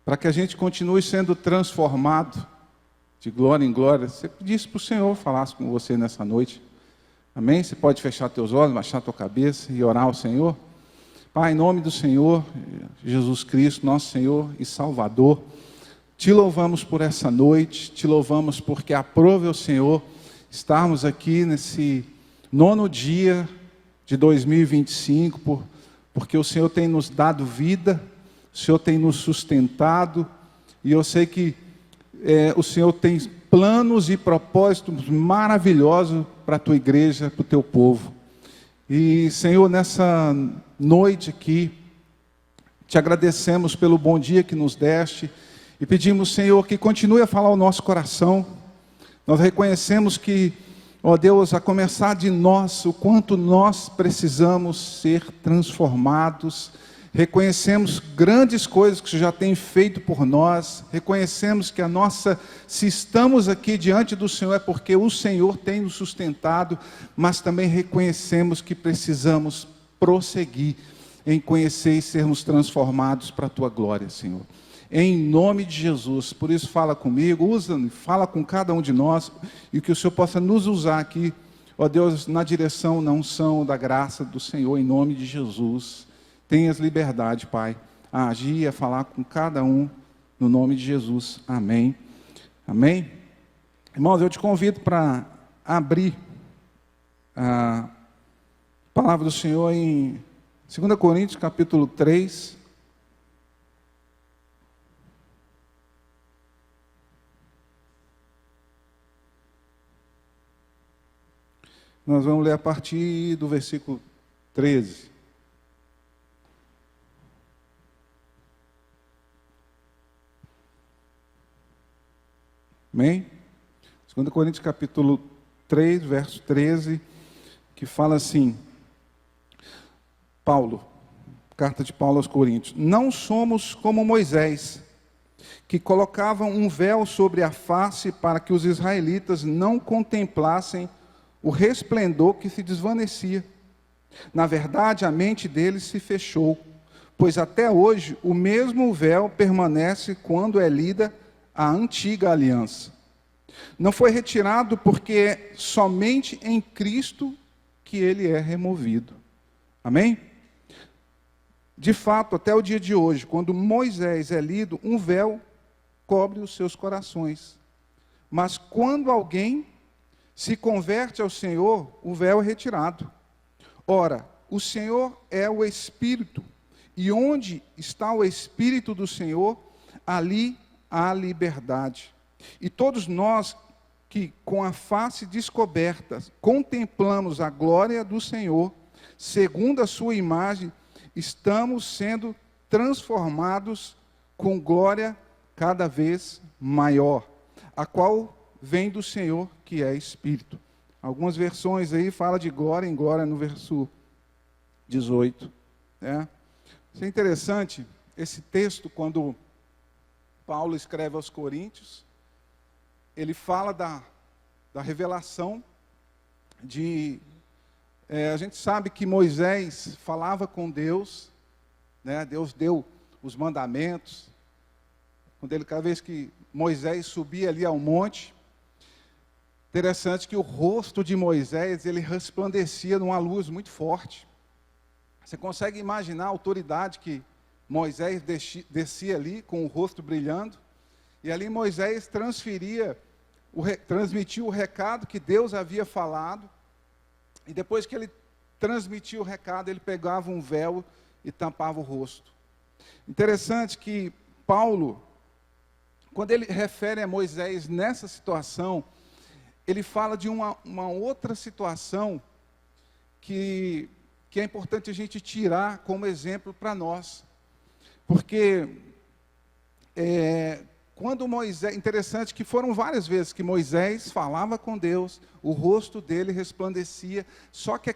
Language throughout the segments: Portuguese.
para que a gente continue sendo transformado de glória em glória. Você pedisse para o Senhor falasse com você nessa noite. Amém? Você pode fechar teus olhos, baixar tua cabeça e orar ao Senhor. Pai, em nome do Senhor, Jesus Cristo, nosso Senhor e Salvador, te louvamos por essa noite, te louvamos porque aprove o Senhor estarmos aqui nesse 9º dia de 2025, porque o Senhor tem nos dado vida, o Senhor tem nos sustentado, e eu sei que o Senhor tem planos e propósitos maravilhosos para a tua igreja, para o teu povo. E Senhor, nessa noite aqui, te agradecemos pelo bom dia que nos deste, e pedimos, Senhor, que continue a falar o nosso coração. Nós reconhecemos que, ó Deus, a começar de nós, o quanto nós precisamos ser transformados. Reconhecemos grandes coisas que o Senhor já tem feito por nós. Reconhecemos que se estamos aqui diante do Senhor é porque o Senhor tem nos sustentado, mas também reconhecemos que precisamos prosseguir em conhecer e sermos transformados para a Tua glória, Senhor. Em nome de Jesus, por isso fala comigo, fala com cada um de nós, e que o Senhor possa nos usar aqui, ó Deus, na direção, na unção da graça do Senhor, em nome de Jesus. Tenhas liberdade, Pai, a agir e a falar com cada um, no nome de Jesus. Amém. Amém? Irmãos, eu te convido para abrir a palavra do Senhor em 2 Coríntios, capítulo 3. Nós vamos ler a partir do versículo 13. Amém? 2 Coríntios capítulo 3, verso 13, que fala assim, Paulo, carta de Paulo aos Coríntios: não somos como Moisés, que colocavam um véu sobre a face para que os israelitas não contemplassem o resplendor que se desvanecia. Na verdade, a mente deles se fechou, pois até hoje o mesmo véu permanece quando é lida a antiga aliança. Não foi retirado porque é somente em Cristo que ele é removido. Amém? De fato, até o dia de hoje, quando Moisés é lido, um véu cobre os seus corações. Mas quando alguém se converte ao Senhor, o véu é retirado. Ora, o Senhor é o Espírito, e onde está o Espírito do Senhor, ali há liberdade. E todos nós que com a face descoberta contemplamos a glória do Senhor, segundo a sua imagem, estamos sendo transformados com glória cada vez maior, a qual vem do Senhor, que é Espírito. Algumas versões aí falam de glória em glória no verso 18. Isso é interessante, esse texto, quando Paulo escreve aos Coríntios, ele fala da revelação de... a gente sabe que Moisés falava com Deus, Deus deu os mandamentos, cada vez que Moisés subia ali ao monte, interessante que o rosto de Moisés, ele resplandecia numa luz muito forte. Você consegue imaginar a autoridade que Moisés descia ali, com o rosto brilhando, e ali Moisés transmitia o recado que Deus havia falado, e depois que ele transmitia o recado, ele pegava um véu e tampava o rosto. Interessante que Paulo, quando ele refere a Moisés nessa situação, ele fala de uma outra situação que é importante a gente tirar como exemplo para nós. Porque quando Moisés, interessante que foram várias vezes que Moisés falava com Deus, o rosto dele resplandecia, só que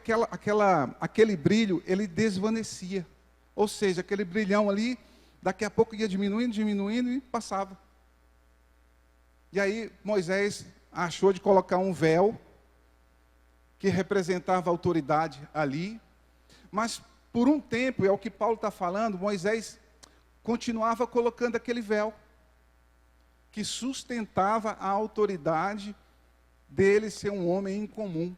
aquele brilho, ele desvanecia. Ou seja, aquele brilhão ali, daqui a pouco ia diminuindo e passava. E aí Moisés achou de colocar um véu, que representava a autoridade ali, mas por um tempo, é o que Paulo está falando, Moisés continuava colocando aquele véu que sustentava a autoridade dele ser um homem incomum,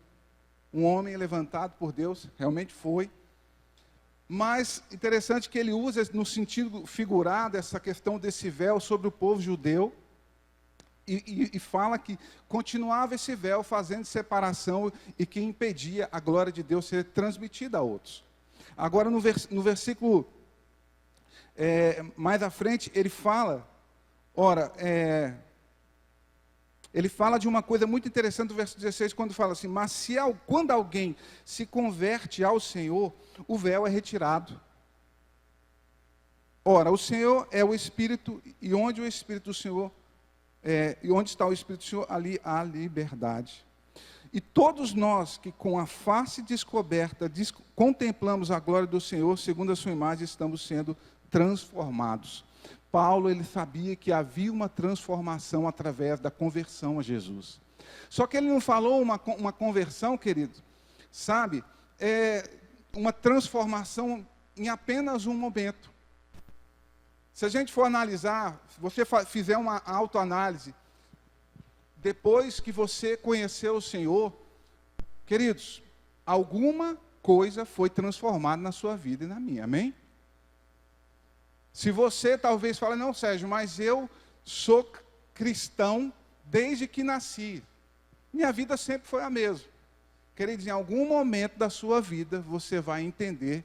um homem levantado por Deus, realmente foi. Mas interessante que ele usa no sentido figurado essa questão desse véu sobre o povo judeu, e fala que continuava esse véu fazendo separação e que impedia a glória de Deus ser transmitida a outros. Agora no versículo mais à frente, ele fala, ele fala de uma coisa muito interessante no verso 16, quando fala assim: mas quando alguém se converte ao Senhor, o véu é retirado. Ora, o Senhor é o Espírito, e onde o Espírito do Senhor e onde está o Espírito do Senhor, ali há liberdade. E todos nós que com a face descoberta contemplamos a glória do Senhor, segundo a sua imagem, estamos sendo transformados. Paulo, ele sabia que havia uma transformação através da conversão a Jesus. Só que ele não falou uma conversão, querido, sabe? Uma transformação em apenas um momento. Se a gente for analisar, se você fizer uma autoanálise, depois que você conheceu o Senhor, queridos, alguma coisa foi transformada na sua vida e na minha, amém? Se você talvez fale: não, Sérgio, mas eu sou cristão desde que nasci, minha vida sempre foi a mesma. Queridos, em algum momento da sua vida, você vai entender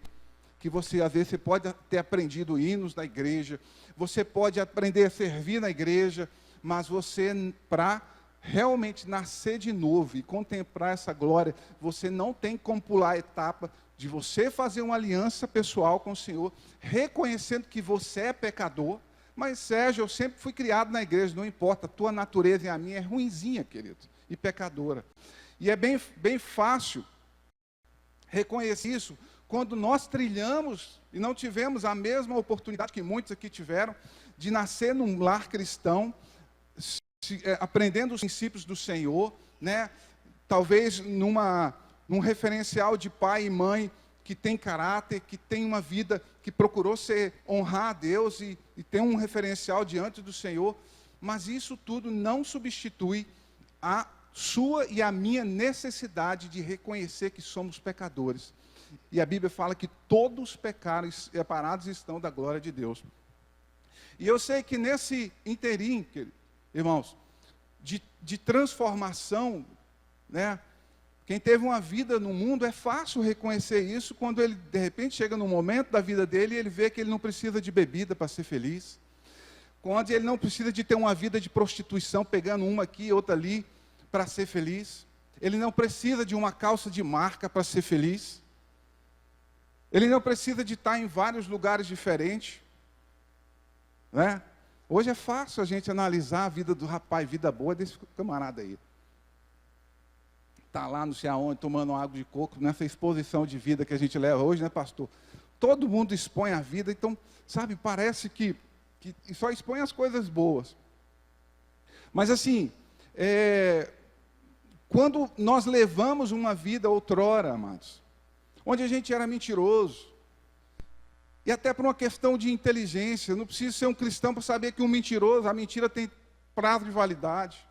que você, às vezes, você pode ter aprendido hinos da igreja, você pode aprender a servir na igreja, mas você, para realmente nascer de novo e contemplar essa glória, você não tem como pular a etapa de você fazer uma aliança pessoal com o Senhor, reconhecendo que você é pecador. Mas, Sérgio, eu sempre fui criado na igreja, não importa, a tua natureza e a minha é ruinzinha, querido, e pecadora. E é bem fácil reconhecer isso quando nós trilhamos e não tivemos a mesma oportunidade que muitos aqui tiveram, de nascer num lar cristão, aprendendo os princípios do Senhor, né? Talvez num referencial de pai e mãe que tem caráter, que tem uma vida que procurou honrar a Deus e tem um referencial diante do Senhor, mas isso tudo não substitui a sua e a minha necessidade de reconhecer que somos pecadores. E a Bíblia fala que todos os pecados separados estão da glória de Deus. E eu sei que nesse interim, irmãos, de transformação, né? Quem teve uma vida no mundo, é fácil reconhecer isso quando ele, de repente, chega num momento da vida dele e ele vê que ele não precisa de bebida para ser feliz. Quando ele não precisa de ter uma vida de prostituição, pegando uma aqui e outra ali, para ser feliz. Ele não precisa de uma calça de marca para ser feliz. Ele não precisa de estar em vários lugares diferentes, né? Hoje é fácil a gente analisar a vida do rapaz, vida boa desse camarada aí. Está lá não sei aonde, tomando água de coco, nessa exposição de vida que a gente leva hoje, né, pastor? Todo mundo expõe a vida, então, sabe, parece que só expõe as coisas boas. Mas assim, quando nós levamos uma vida outrora, amados, onde a gente era mentiroso, e até por uma questão de inteligência, não precisa ser um cristão para saber que um mentiroso, a mentira tem prazo de validade.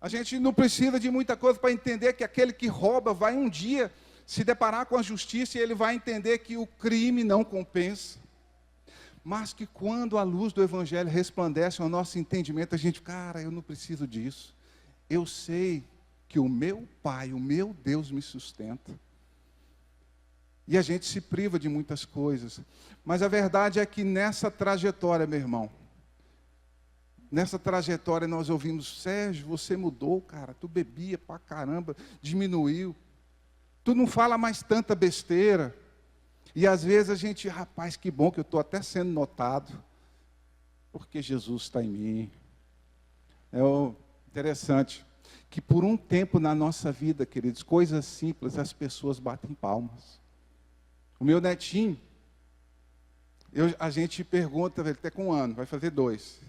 A gente não precisa de muita coisa para entender que aquele que rouba vai um dia se deparar com a justiça e ele vai entender que o crime não compensa. Mas que quando a luz do Evangelho resplandece ao nosso entendimento, a gente, cara, eu não preciso disso. Eu sei que o meu Pai, o meu Deus me sustenta. E a gente se priva de muitas coisas. Mas a verdade é que nessa trajetória, meu irmão, nessa trajetória nós ouvimos: Sérgio, você mudou, cara, tu bebia pra caramba, diminuiu. Tu não fala mais tanta besteira. E às vezes a gente, rapaz, que bom que eu estou até sendo notado, porque Jesus está em mim. É interessante que por um tempo na nossa vida, queridos, coisas simples, as pessoas batem palmas. O meu netinho, a gente pergunta, ele está com 1 ano, vai fazer 2.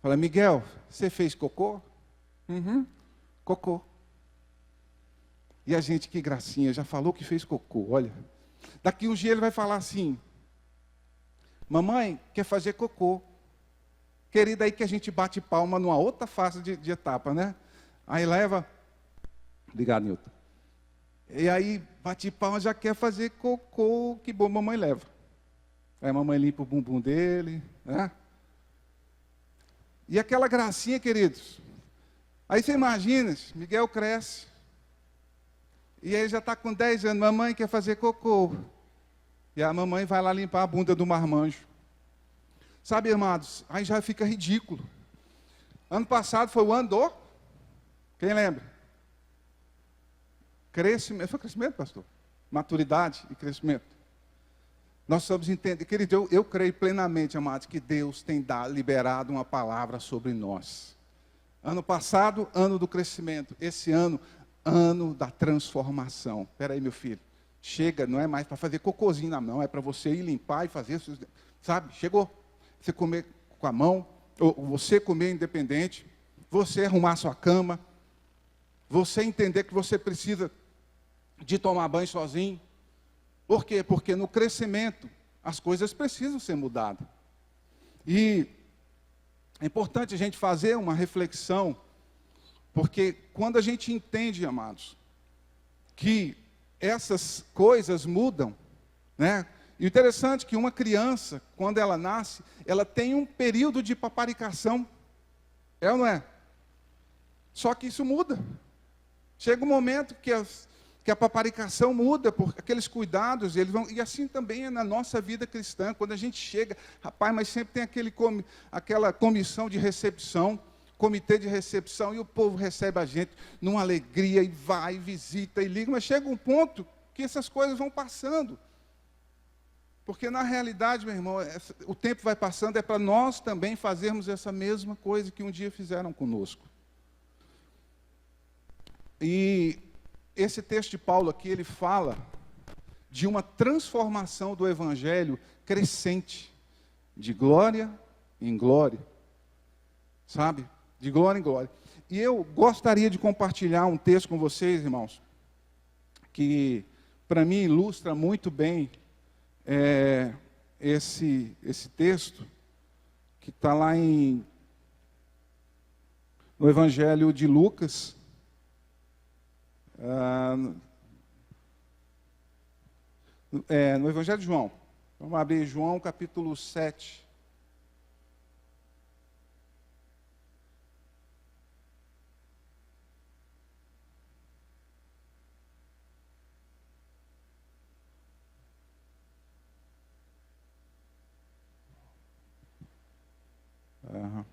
Fala: Miguel, você fez cocô? Uhum, cocô. E a gente, que gracinha, já falou que fez cocô, olha. Daqui um dia ele vai falar assim: Mamãe quer fazer cocô. Querida, aí que a gente bate palma numa outra fase de etapa, né? Aí leva... Obrigado, Nilton. E aí, bate palma, já quer fazer cocô, que bom, mamãe leva. Aí a mamãe limpa o bumbum dele, né? E aquela gracinha, queridos. Aí você imagina, Miguel cresce. E aí já está com 10 anos, mamãe quer fazer cocô. E a mamãe vai lá limpar a bunda do marmanjo. Sabe, amados, aí já fica ridículo. Ano passado foi o ano do... Quem lembra? Crescimento. Foi crescimento, pastor? Maturidade e crescimento. Nós precisamos entender, querido, eu creio plenamente, amados, que Deus tem liberado uma palavra sobre nós. Ano passado, ano do crescimento. Esse ano, ano da transformação. Espera aí, meu filho. Chega, não é mais para fazer cocôzinho na mão, é para você ir limpar e fazer, sabe? Chegou. Você comer com a mão, ou você comer independente, você arrumar sua cama, você entender que você precisa de tomar banho sozinho. Por quê? Porque no crescimento as coisas precisam ser mudadas. E é importante a gente fazer uma reflexão, porque quando a gente entende, amados, que essas coisas mudam, né? E o interessante é que uma criança, quando ela nasce, ela tem um período de paparicação. É ou não é? Só que isso muda. Chega um momento que a paparicação muda, por aqueles cuidados, eles vão, e assim também é na nossa vida cristã. Quando a gente chega, rapaz, mas sempre tem aquela comissão de recepção, comitê de recepção, e o povo recebe a gente numa alegria, e vai, visita, e liga, mas chega um ponto que essas coisas vão passando. Porque na realidade, meu irmão, o tempo vai passando, é para nós também fazermos essa mesma coisa que um dia fizeram conosco. E esse texto de Paulo aqui, ele fala de uma transformação do evangelho crescente, de glória em glória, sabe? De glória em glória. E eu gostaria de compartilhar um texto com vocês, irmãos, que para mim ilustra muito bem esse texto, que está lá no Evangelho de Lucas, no Evangelho de João. Vamos abrir João capítulo 7. Uhum.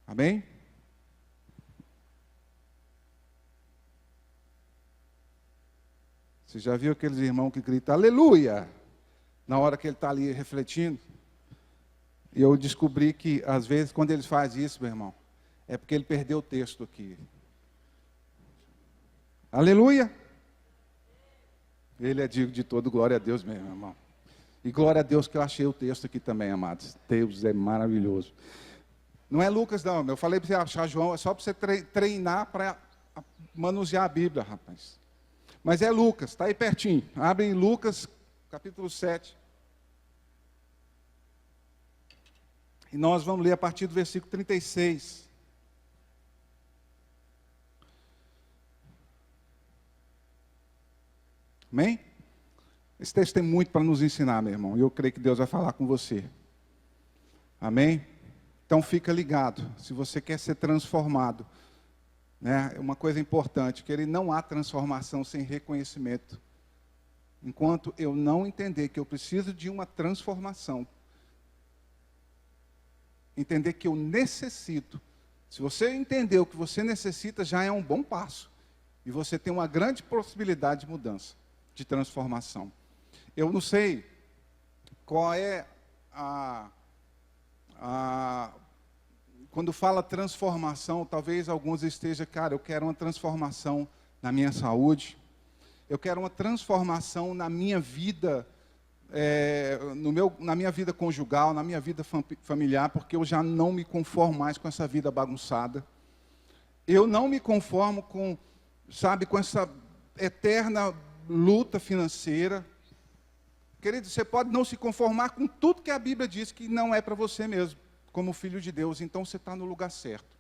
Amém? Você já viu aqueles irmãos que gritam aleluia na hora que ele está ali refletindo? E eu descobri que, às vezes, quando eles fazem isso, meu irmão, é porque ele perdeu o texto aqui. Aleluia! Ele é digno de todo, glória a Deus mesmo, irmão. E glória a Deus que eu achei o texto aqui também, amados. Deus é maravilhoso. Não é Lucas, não. Eu falei para você achar João, é só para você treinar para manusear a Bíblia, rapaz. Mas é Lucas, está aí pertinho. Abre em Lucas, capítulo 7. E nós vamos ler a partir do versículo 36. Amém? Esse texto tem muito para nos ensinar, meu irmão. E eu creio que Deus vai falar com você. Amém? Então fica ligado. Se você quer ser transformado, né? Uma coisa importante, que não há transformação sem reconhecimento. Enquanto eu não entender que eu preciso de uma transformação, entender que eu necessito. Se você entender o que você necessita, já é um bom passo. E você tem uma grande possibilidade de mudança, de transformação. Eu não sei qual é quando fala transformação, talvez alguns estejam, cara, eu quero uma transformação na minha saúde, eu quero uma transformação na minha vida, na minha vida conjugal, na minha vida familiar, porque eu já não me conformo mais com essa vida bagunçada. Eu não me conformo com sabe, com essa eterna luta financeira. Querido, você pode não se conformar com tudo que a Bíblia diz que não é para você mesmo, como filho de Deus, então você está no lugar certo.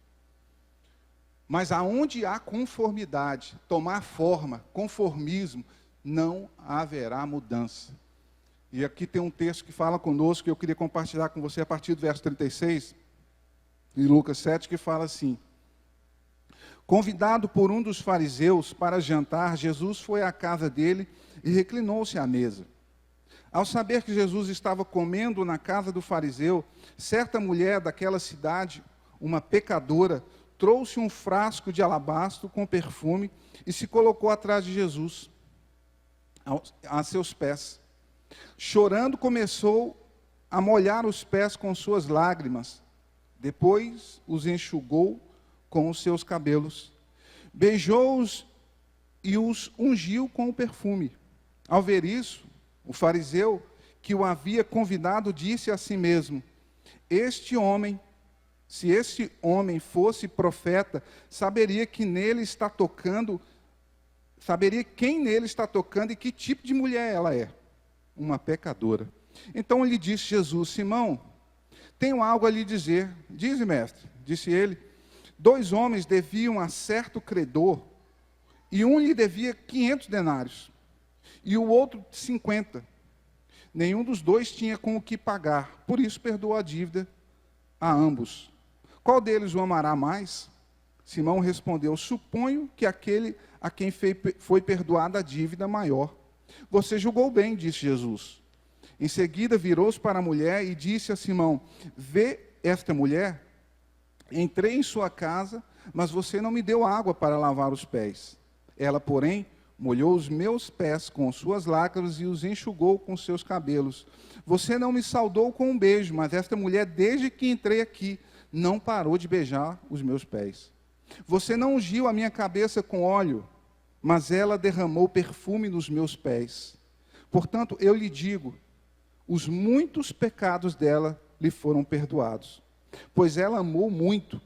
Mas aonde há conformidade, tomar forma, conformismo, não haverá mudança. E aqui tem um texto que fala conosco, que eu queria compartilhar com você a partir do verso 36, em Lucas 7, que fala assim: convidado por um dos fariseus para jantar, Jesus foi à casa dele e reclinou-se à mesa. Ao saber que Jesus estava comendo na casa do fariseu, certa mulher daquela cidade, uma pecadora, trouxe um frasco de alabastro com perfume e se colocou atrás de Jesus, a seus pés. Chorando, começou a molhar os pés com suas lágrimas. Depois os enxugou com os seus cabelos. Beijou-os e os ungiu com o perfume. Ao ver isso, o fariseu que o havia convidado disse a si mesmo: se este homem fosse profeta, saberia quem nele está tocando e que tipo de mulher ela é, uma pecadora. Então lhe disse Jesus: Simão, tenho algo a lhe dizer. Dize, mestre, disse ele. 2 homens deviam a certo credor, e um lhe devia 500 denários, e o outro 50. Nenhum dos 2 tinha com o que pagar, por isso perdoou a dívida a ambos. Qual deles o amará mais? Simão respondeu: suponho que aquele a quem foi perdoada a dívida maior. Você julgou bem, disse Jesus. Em seguida virou-se para a mulher e disse a Simão: vê esta mulher? Entrei em sua casa, mas você não me deu água para lavar os pés. Ela, porém, molhou os meus pés com suas lágrimas e os enxugou com seus cabelos. Você não me saudou com um beijo, mas esta mulher, desde que entrei aqui, não parou de beijar os meus pés. Você não ungiu a minha cabeça com óleo, mas ela derramou perfume nos meus pés. Portanto, eu lhe digo, os muitos pecados dela lhe foram perdoados, pois ela amou muito.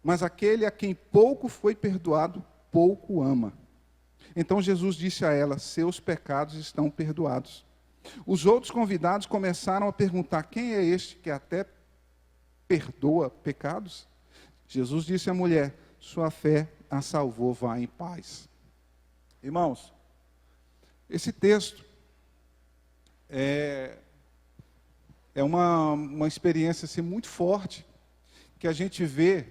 Mas aquele a quem pouco foi perdoado, pouco ama. Então Jesus disse a ela: seus pecados estão perdoados. Os outros convidados começaram a perguntar: quem é este que até perdoa pecados? Jesus disse à mulher: sua fé a salvou, vá em paz. Irmãos, esse texto é uma experiência assim, muito forte, que a gente vê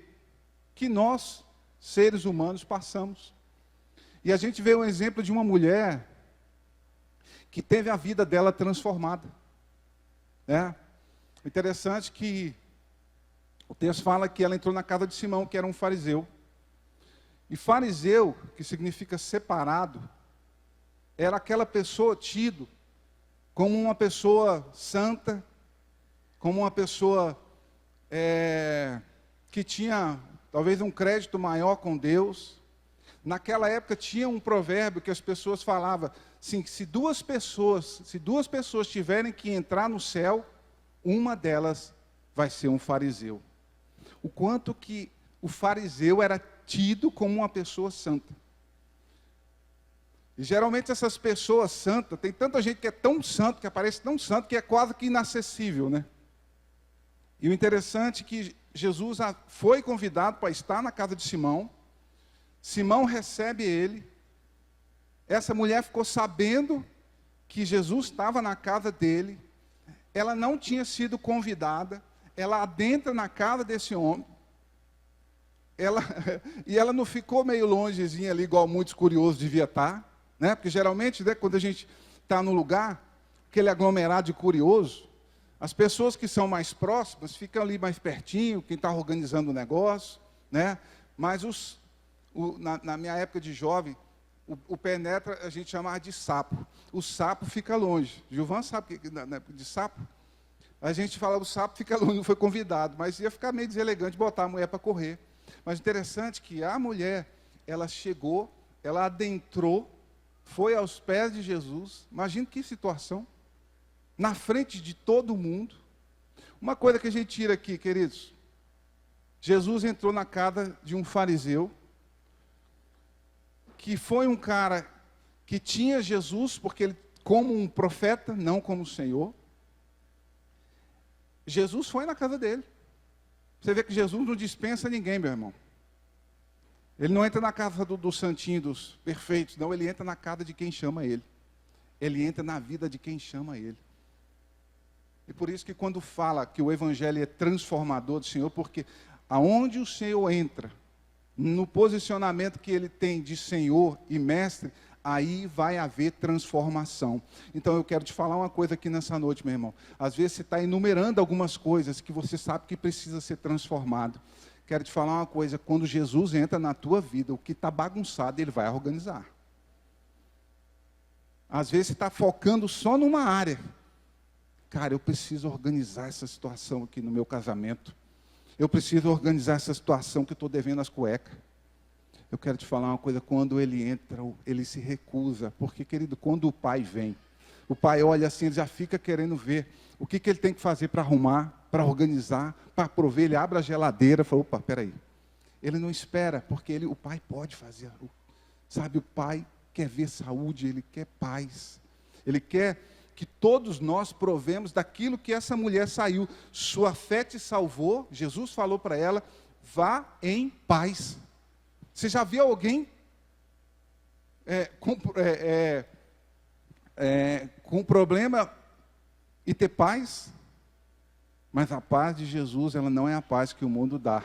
que nós, seres humanos, passamos. E a gente vê um exemplo de uma mulher que teve a vida dela transformada. Né? Interessante que o texto fala que ela entrou na casa de Simão, que era um fariseu. E fariseu, que significa separado, era aquela pessoa tido como uma pessoa santa, como uma pessoa que tinha talvez um crédito maior com Deus. Naquela época tinha um provérbio que as pessoas falavam assim, que se duas pessoas tiverem que entrar no céu, uma delas vai ser um fariseu. O quanto que o fariseu era tido como uma pessoa santa. E geralmente essas pessoas santas, tem tanta gente que é tão santo, que aparece tão santo, que é quase que inacessível, né? E o interessante é que Jesus foi convidado para estar na casa de Simão. Simão recebe ele. Essa mulher ficou sabendo que Jesus estava na casa dele. Ela não tinha sido convidada. Ela adentra na casa desse homem. E ela não ficou meio longezinha ali, igual muitos curiosos devia estar. Né? Porque geralmente, né, quando a gente está num lugar, aquele aglomerado de curioso, as pessoas que são mais próximas ficam ali mais pertinho, quem está organizando o negócio, né? Mas na minha época de jovem, o penetra a gente chamava de sapo. O sapo fica longe. Gilvan sabe que na época de sapo, a gente fala o sapo fica longe, não foi convidado, mas ia ficar meio deselegante botar a mulher para correr. Mas interessante que a mulher, ela chegou, ela adentrou, foi aos pés de Jesus. Imagina que situação. Na frente de todo mundo. Uma coisa que a gente tira aqui, queridos. Jesus entrou na casa de um fariseu. que foi um cara que tinha Jesus, porque ele, como um profeta, não como o Senhor. Jesus foi na casa dele. Você vê que Jesus não dispensa ninguém, meu irmão. Ele não entra na casa dos santinhos, dos perfeitos, não, ele entra na casa de quem chama ele. Ele entra na vida de quem chama ele. E por isso que quando fala que o Evangelho é transformador do Senhor, porque aonde o Senhor entra, no posicionamento que ele tem de Senhor e Mestre, aí vai haver transformação. Então eu quero te falar uma coisa aqui nessa noite, meu irmão. Às vezes você está enumerando algumas coisas que você sabe que precisa ser transformado. Quero te falar uma coisa, quando Jesus entra na tua vida, o que está bagunçado, ele vai organizar. Às vezes você está focando só numa área. Cara, eu preciso organizar essa situação aqui no meu casamento. Eu preciso organizar essa situação que eu estou devendo as cuecas. Eu quero te falar uma coisa, quando ele entra, ele se recusa. Porque, querido, quando o pai vem, o pai olha assim, ele já fica querendo ver o que ele tem que fazer para arrumar, para organizar, para prover. Ele abre a geladeira e fala, opa, peraí. Ele não espera, porque o pai pode fazer. Sabe, o pai quer ver saúde, ele quer paz. Ele quer que todos nós provemos daquilo que essa mulher saiu. Sua fé te salvou, Jesus falou para ela, vá em paz. Você já viu alguém com problema e ter paz? Mas a paz de Jesus, ela não é a paz que o mundo dá.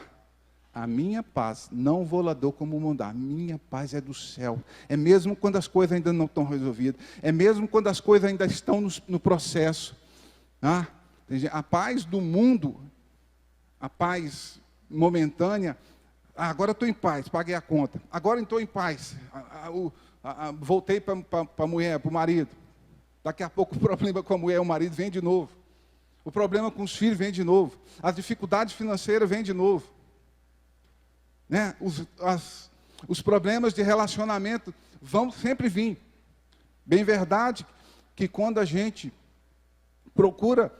A minha paz, não vou lá dou como o mundo dá. A minha paz é do céu. É mesmo quando as coisas ainda não estão resolvidas. É mesmo quando as coisas ainda estão no processo. A paz do mundo, a paz momentânea, agora estou em paz, paguei a conta. Agora estou em paz. Voltei para a mulher, para o marido. Daqui a pouco o problema com a mulher e o marido vem de novo. O problema com os filhos vem de novo. As dificuldades financeiras vêm de novo. Né? Os problemas de relacionamento vão sempre vir. Bem verdade que quando a gente procura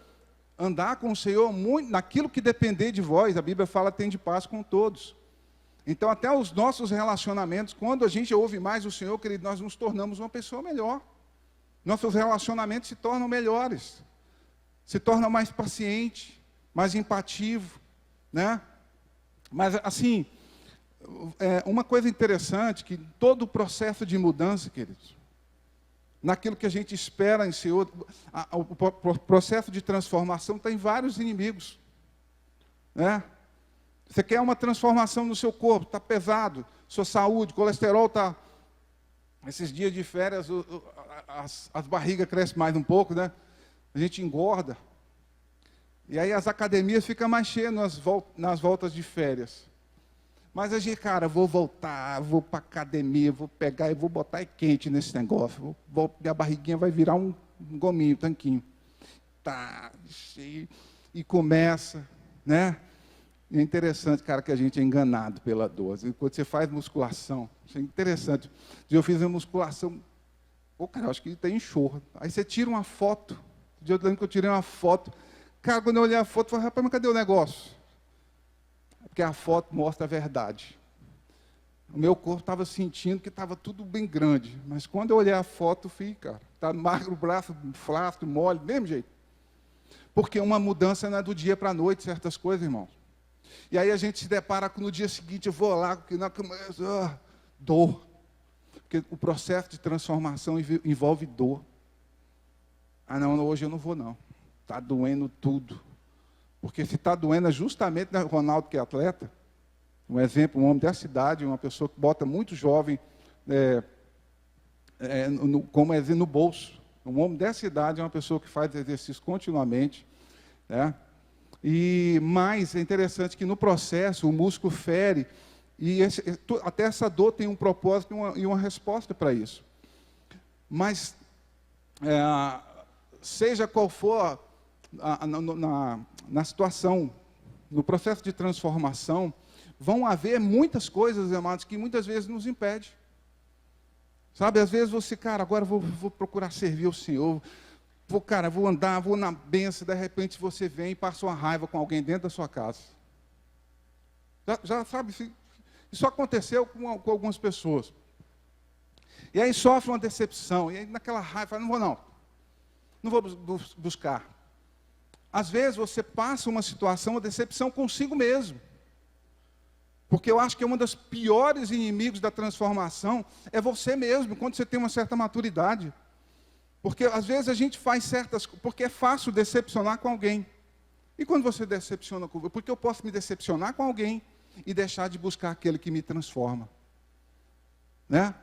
andar com o Senhor, muito, naquilo que depender de vós, a Bíblia fala, tende paz com todos. Então, até os nossos relacionamentos, quando a gente ouve mais o Senhor, querido, nós nos tornamos uma pessoa melhor. Nossos relacionamentos se tornam melhores. Se torna mais paciente, mais empativo, né? Mas, assim, uma coisa interessante, que todo o processo de mudança, queridos, naquilo que a gente espera em Senhor, o processo de transformação tem vários inimigos, né? Você quer uma transformação no seu corpo, está pesado, sua saúde, colesterol está... Esses dias de férias, as barrigas crescem mais um pouco, né? A gente engorda. E aí as academias ficam mais cheias nas voltas de férias. Mas a gente, cara, vou voltar, vou para a academia, vou pegar e vou botar quente nesse negócio. Minha barriguinha vai virar um gominho, um tanquinho. Tá, e começa, né? E é interessante, cara, que a gente é enganado pela dor. Quando você faz musculação, isso é interessante. Eu fiz uma musculação, cara, acho que tem enxurro. Aí você tira uma foto. Eu lembro que eu tirei uma foto. Cara, quando eu olhei a foto, eu falei, rapaz, mas cadê o negócio? Porque a foto mostra a verdade. O meu corpo estava sentindo que estava tudo bem grande. Mas quando eu olhei a foto, cara, está magro, braço flácido, mole, do mesmo jeito. Porque uma mudança não é do dia para a noite, certas coisas, irmãos. E aí a gente se depara com no dia seguinte, eu vou lá, dor. Porque o processo de transformação envolve dor. Não, hoje eu não vou não. Está doendo tudo. Porque se está doendo é justamente, né, Ronaldo, que é atleta, um exemplo, um homem da cidade, uma pessoa que bota muito jovem, como no bolso. Um homem dessa idade é uma pessoa que faz exercício continuamente, né? E mais é interessante que no processo o músculo fere, e até essa dor tem um propósito e uma resposta para isso. Mas, seja qual for na situação, no processo de transformação, vão haver muitas coisas, amados, que muitas vezes nos impedem. Sabe, às vezes você, cara, agora vou procurar servir o Senhor, vou andar, vou na bênção, de repente você vem e passa uma raiva com alguém dentro da sua casa. Já sabe, isso aconteceu com algumas pessoas. E aí sofre uma decepção, e aí naquela raiva, não vou buscar. Às vezes você passa uma situação, uma decepção consigo mesmo. Porque eu acho que um dos piores inimigos da transformação é você mesmo, quando você tem uma certa maturidade. Porque às vezes a gente faz certas coisas, porque é fácil decepcionar com alguém. E quando você decepciona com alguém, porque eu posso me decepcionar com alguém e deixar de buscar aquele que me transforma. Né?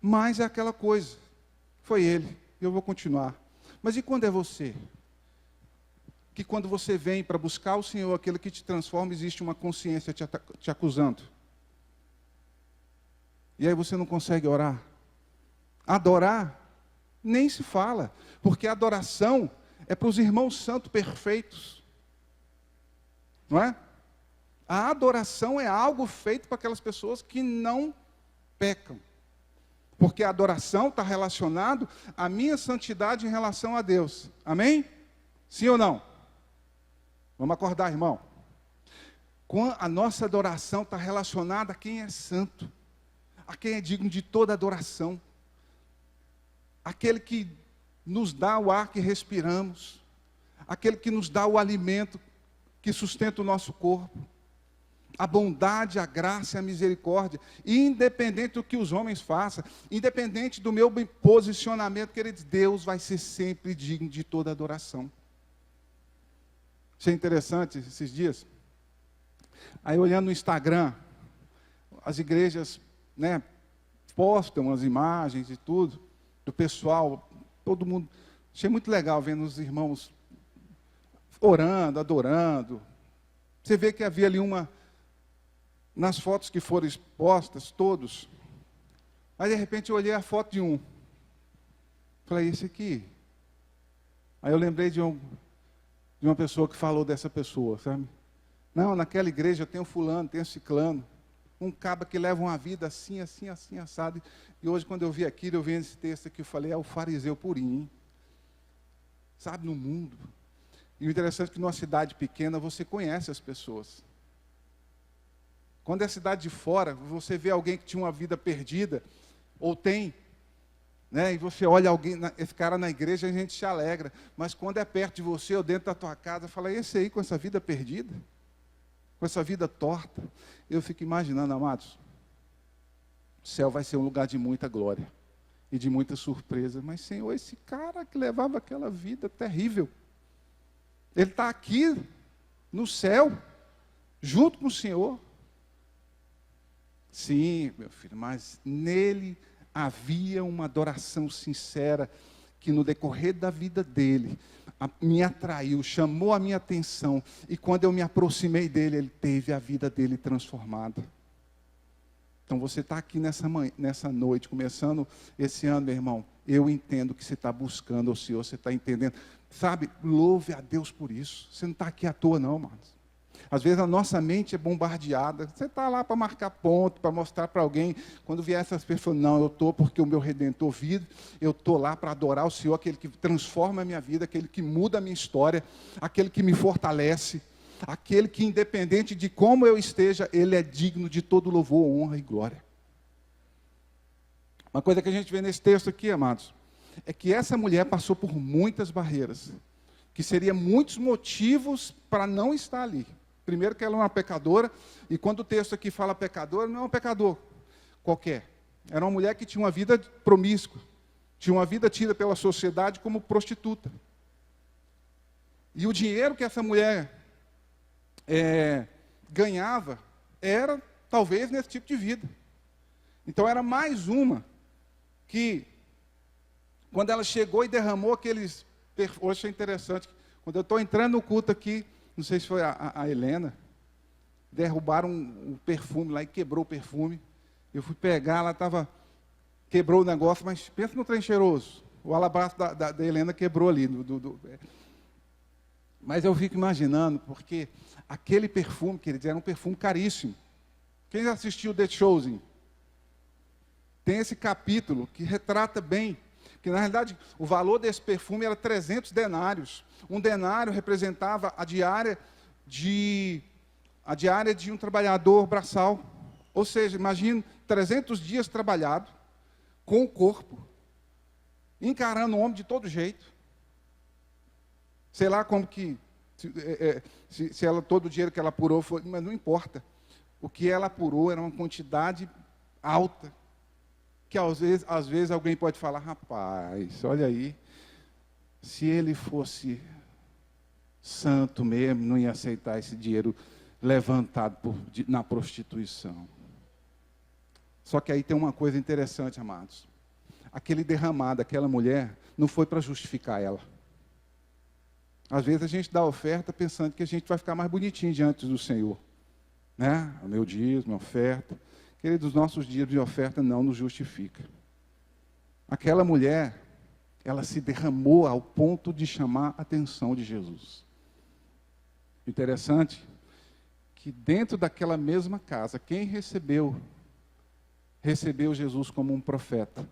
Mas é aquela coisa, foi ele, eu vou continuar. Mas e quando é você? Que quando você vem para buscar o Senhor, aquele que te transforma, existe uma consciência te acusando. E aí você não consegue orar. Adorar, nem se fala, porque a adoração é para os irmãos santos perfeitos. Não é? A adoração é algo feito para aquelas pessoas que não pecam. Porque a adoração está relacionado à minha santidade em relação a Deus. Amém? Sim ou não? Vamos acordar, irmão. A nossa adoração está relacionada a quem é santo, a quem é digno de toda adoração, aquele que nos dá o ar que respiramos, aquele que nos dá o alimento que sustenta o nosso corpo, a bondade, a graça e a misericórdia, independente do que os homens façam, independente do meu posicionamento, queridos, Deus vai ser sempre digno de toda adoração. Isso é interessante esses dias. Aí olhando no Instagram, as igrejas, né, postam as imagens e tudo, do pessoal, todo mundo. Achei muito legal vendo os irmãos orando, adorando. Você vê que havia ali nas fotos que foram expostas, todos. Aí de repente eu olhei a foto de um. Falei, esse aqui. Aí eu lembrei de uma pessoa que falou dessa pessoa, sabe? Não, naquela igreja eu tenho fulano, tenho ciclano. Um caba que leva uma vida assim, assim, assim, assado. E hoje, quando eu vi aquilo, eu vi esse texto aqui, eu falei, é o fariseu purinho, hein? Sabe, no mundo. E o interessante é que numa cidade pequena, você conhece as pessoas. Quando é cidade de fora, você vê alguém que tinha uma vida perdida, ou tem, né, e você olha esse cara na igreja, a gente se alegra. Mas quando é perto de você, ou dentro da tua casa, fala, e esse aí com essa vida perdida? Com essa vida torta? Eu fico imaginando, amados, o céu vai ser um lugar de muita glória, e de muita surpresa. Mas, Senhor, esse cara que levava aquela vida terrível, ele está aqui, no céu, junto com o Senhor. Sim, meu filho, mas nele havia uma adoração sincera que no decorrer da vida dele me atraiu, chamou a minha atenção, e quando eu me aproximei dele, ele teve a vida dele transformada. Então você está aqui nessa noite, começando esse ano, meu irmão, eu entendo que você está buscando o Senhor, você está entendendo, sabe, louve a Deus por isso, você não está aqui à toa não, amados. Às vezes a nossa mente é bombardeada. Você está lá para marcar ponto, para mostrar para alguém. Quando vier essas pessoas, não, eu estou porque o meu Redentor vive. Eu estou lá para adorar o Senhor, aquele que transforma a minha vida, aquele que muda a minha história, aquele que me fortalece, aquele que, independente de como eu esteja, ele é digno de todo louvor, honra e glória. Uma coisa que a gente vê nesse texto aqui, amados, é que essa mulher passou por muitas barreiras, que seriam muitos motivos para não estar ali. Primeiro que ela é uma pecadora, e quando o texto aqui fala pecadora, não é um pecador qualquer. Era uma mulher que tinha uma vida promíscua, tinha uma vida tida pela sociedade como prostituta. E o dinheiro que essa mulher ganhava era, talvez, nesse tipo de vida. Então era mais uma que, quando ela chegou e derramou aqueles... Hoje é interessante, quando eu estou entrando no culto aqui, não sei se foi a Helena, derrubaram um perfume lá e quebrou o perfume. Eu fui pegar, ela quebrou o negócio, mas pensa no trem cheiroso. O alabastro da Helena quebrou ali. Mas eu fico imaginando, porque aquele perfume, queridos, era um perfume caríssimo. Quem já assistiu The Chosen? Tem esse capítulo que retrata bem, que na realidade o valor desse perfume era 300 denários. Um denário representava a diária de um trabalhador braçal. Ou seja, imagine 300 dias trabalhado, com o corpo, encarando o homem de todo jeito. Sei lá como que, se ela, todo o dinheiro que ela apurou foi, mas não importa. O que ela apurou era uma quantidade alta, que às vezes alguém pode falar, rapaz, olha aí, se ele fosse santo mesmo, não ia aceitar esse dinheiro levantado na prostituição. Só que aí tem uma coisa interessante, amados. Aquele derramado, aquela mulher, não foi para justificar ela. Às vezes a gente dá oferta pensando que a gente vai ficar mais bonitinho diante do Senhor. Né? O meu dízimo, minha oferta. Queridos, os nossos dias de oferta não nos justifica. Aquela mulher, ela se derramou ao ponto de chamar a atenção de Jesus. Interessante que dentro daquela mesma casa, quem recebeu Jesus como um profeta.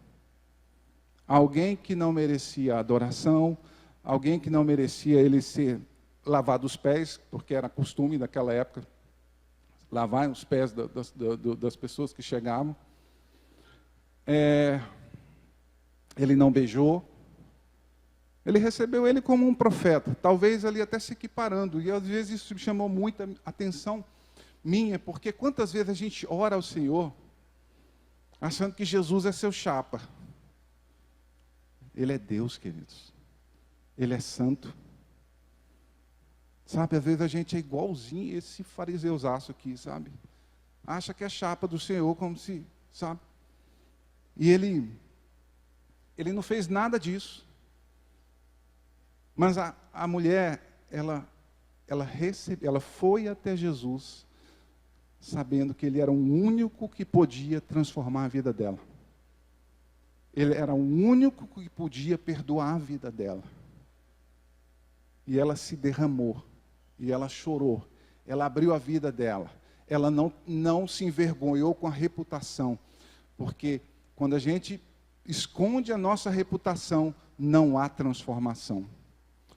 Alguém que não merecia adoração, alguém que não merecia ele ser lavado os pés, porque era costume daquela época, lavar os pés das pessoas que chegavam. Ele não beijou. Ele recebeu ele como um profeta, talvez ali até se equiparando. E às vezes isso me chamou muita atenção minha, porque quantas vezes a gente ora ao Senhor, achando que Jesus é seu chapa. Ele é Deus, queridos. Ele é santo. Sabe, às vezes a gente é igualzinho esse fariseusaço aqui, sabe? Acha que é chapa do Senhor, como se, sabe? E ele não fez nada disso. Mas a mulher, ela foi até Jesus, sabendo que ele era o único que podia transformar a vida dela. Ele era o único que podia perdoar a vida dela. E ela se derramou, e ela chorou, ela abriu a vida dela. Ela não se envergonhou com a reputação, porque quando a gente esconde a nossa reputação, não há transformação.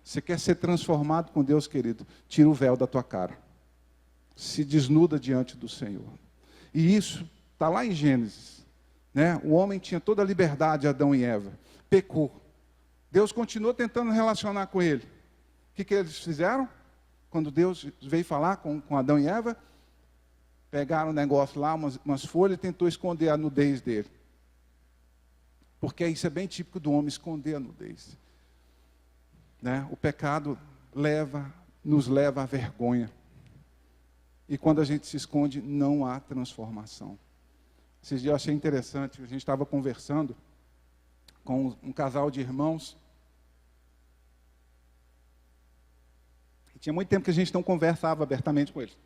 Você quer ser transformado com Deus, querido? Tira o véu da tua cara. Se desnuda diante do Senhor. E isso está lá em Gênesis. Né? O homem tinha toda a liberdade, Adão e Eva. Pecou. Deus continuou tentando relacionar com ele. O que eles fizeram? Quando Deus veio falar com Adão e Eva, pegaram um negócio lá, umas folhas, e tentou esconder a nudez dele. Porque isso é bem típico do homem, esconder a nudez. Né? O pecado nos leva à vergonha. E quando a gente se esconde, não há transformação. Esses dias eu achei interessante, a gente estava conversando com um casal de irmãos. E tinha muito tempo que a gente não conversava abertamente com eles.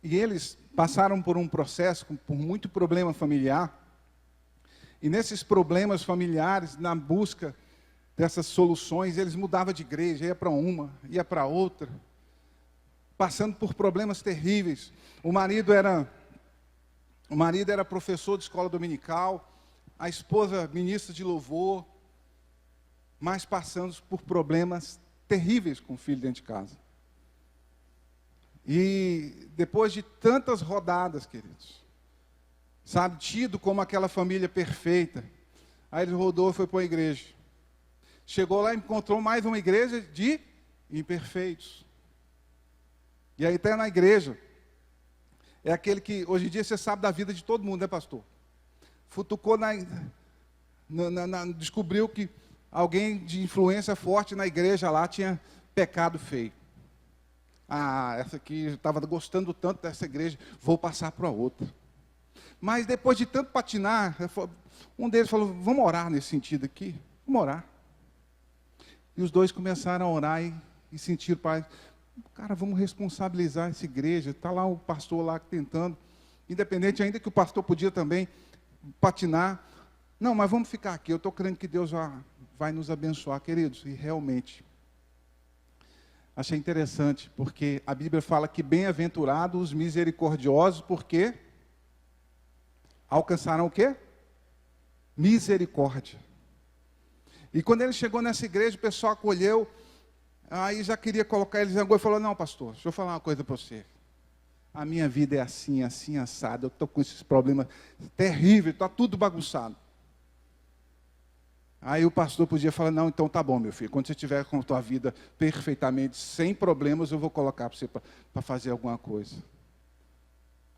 E eles passaram por um processo, por muito problema familiar. E nesses problemas familiares, na busca dessas soluções, eles mudavam de igreja, ia para uma, ia para outra, passando por problemas terríveis. O marido era professor de escola dominical, a esposa ministra de louvor, mas passando por problemas terríveis com o filho dentro de casa. E depois de tantas rodadas, queridos, sabe, tido como aquela família perfeita, aí ele rodou e foi para a igreja. Chegou lá e encontrou mais uma igreja de imperfeitos. E aí está na igreja. É aquele que, hoje em dia, você sabe da vida de todo mundo, né, pastor? Futucou descobriu que alguém de influência forte na igreja lá tinha pecado feio. Essa aqui, eu estava gostando tanto dessa igreja, vou passar para outra. Mas depois de tanto patinar, um deles falou, vamos orar nesse sentido aqui? Vamos orar. E os dois começaram a orar e sentiram, pai, cara, vamos responsabilizar essa igreja. Está lá o pastor lá tentando, independente, ainda que o pastor podia também patinar. Não, mas vamos ficar aqui, eu estou crendo que Deus vai nos abençoar, queridos. E realmente, achei interessante, porque a Bíblia fala que bem-aventurados os misericordiosos, porque alcançarão o quê? Misericórdia. E quando ele chegou nessa igreja, o pessoal acolheu, aí já queria colocar eles em angústia, e falou, não, pastor, deixa eu falar uma coisa para você. A minha vida é assim, assim, assado, eu estou com esses problemas terríveis, está tudo bagunçado. Aí o pastor podia falar, não, então tá bom, meu filho, quando você estiver com a tua vida perfeitamente, sem problemas, eu vou colocar para você para fazer alguma coisa.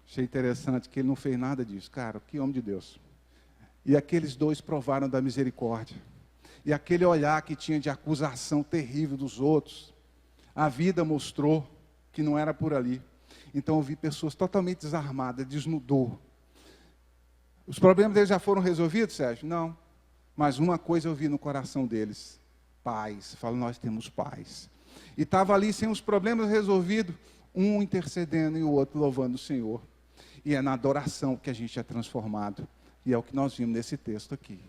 Achei interessante que ele não fez nada disso. Cara, que homem de Deus. E aqueles dois provaram da misericórdia. E aquele olhar que tinha de acusação terrível dos outros, a vida mostrou que não era por ali. Então eu vi pessoas totalmente desarmadas, desnudou. Os problemas deles já foram resolvidos, Sérgio? Não. Mas uma coisa eu vi no coração deles: paz. Falo, nós temos paz. E estava ali sem os problemas resolvidos, um intercedendo e o outro louvando o Senhor. E é na adoração que a gente é transformado. E é o que nós vimos nesse texto aqui.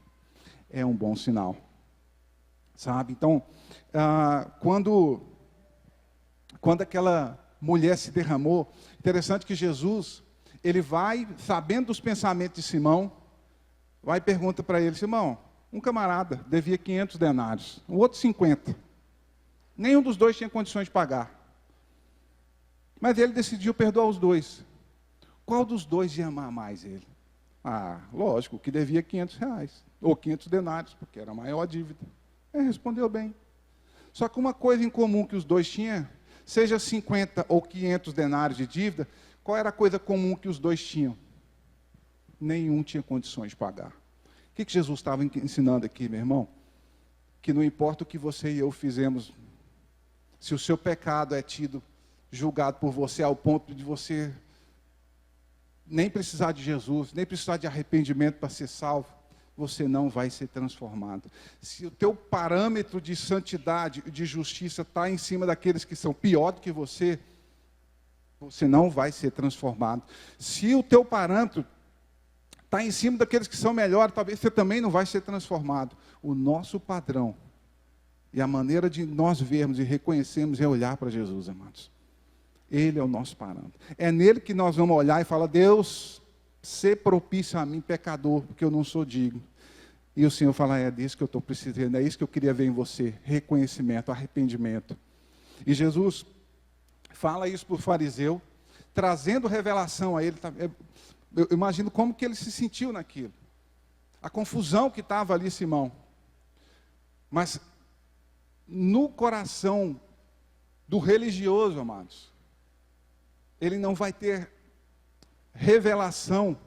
É um bom sinal. Sabe? Então, quando aquela mulher se derramou, interessante que Jesus, ele vai, sabendo dos pensamentos de Simão, vai e pergunta para ele: Simão, um camarada devia 500 denários, o outro 50. Nenhum dos dois tinha condições de pagar. Mas ele decidiu perdoar os dois. Qual dos dois ia amar mais ele? Lógico, o que devia 500 reais, ou 500 denários, porque era a maior dívida. Ele respondeu bem. Só que uma coisa em comum que os dois tinham, seja 50 ou 500 denários de dívida, qual era a coisa comum que os dois tinham? Nenhum tinha condições de pagar. O que Jesus estava ensinando aqui, meu irmão? Que não importa o que você e eu fizemos, se o seu pecado é tido, julgado por você ao ponto de você nem precisar de Jesus, nem precisar de arrependimento para ser salvo, você não vai ser transformado. Se o teu parâmetro de santidade, de justiça está em cima daqueles que são pior do que você não vai ser transformado. Se o teu parâmetro está em cima daqueles que são melhores, talvez você também não vai ser transformado. O nosso padrão e a maneira de nós vermos e reconhecermos é olhar para Jesus, amados. Ele é o nosso parâmetro. É nele que nós vamos olhar e falar: Deus, ser propício a mim, pecador, porque eu não sou digno. E o Senhor fala: é disso que eu estou precisando, é isso que eu queria ver em você, reconhecimento, arrependimento. E Jesus fala isso para o fariseu, trazendo revelação a ele. Eu imagino como que ele se sentiu naquilo. A confusão que estava ali, Simão. Mas no coração do religioso, amados, ele não vai ter revelação